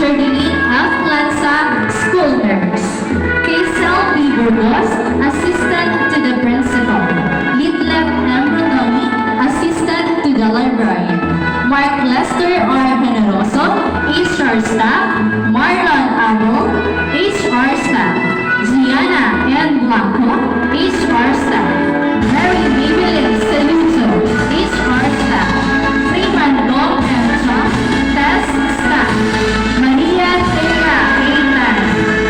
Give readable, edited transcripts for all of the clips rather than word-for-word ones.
Sherlyn F. Lanza, School Nurse. Kaysel B. Burgos, Assistant to the Principal. Litlep M. Rodomi, Assistant to the Librarian. Mark Lester R. Generoso, HR Staff. Marlon Abo, HR Staff. Gianna N. Blanco, HR Staff. Mary Maybelline Saluso, HR Staff. Freeman Dong M. Chong, Test Staff. Maria Thea Kaitan,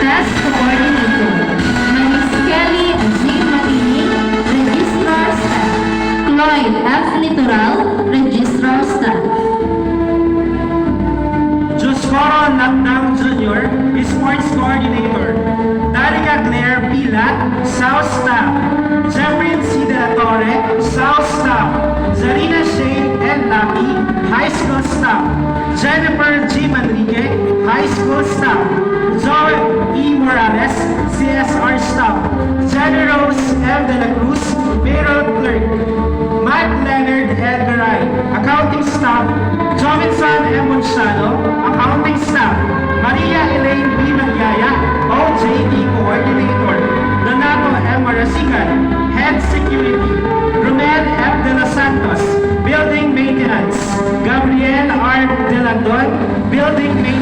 Test Coordinator. Maris Kelly G. Matini, Registrar Staff. Cloyd F. Litoral, Registrar Staff. Joscoro Nakdang Jr., Sports Coordinator. Danica Claire Pilat, South Staff. Jeffrey C. De La Torre, South Staff. Zarina Shane N. Lapi, High School Staff. Jennifer G. Manrique, High School Staff. Zoe E. Morales, CSR Staff. Jenny Rose M. De La Cruz, Payroll Clerk. Mike Leonard L. Garay, Accounting Staff. Jovinson M. Monchano, Accounting Staff. Maria Elaine B. Magyaya, OJT Coordinator. Donato M. Marasigan, Head Security. Romel F. De Los Santos, Building Maintenance. Gabriel R. De Landon, Building Maintenance.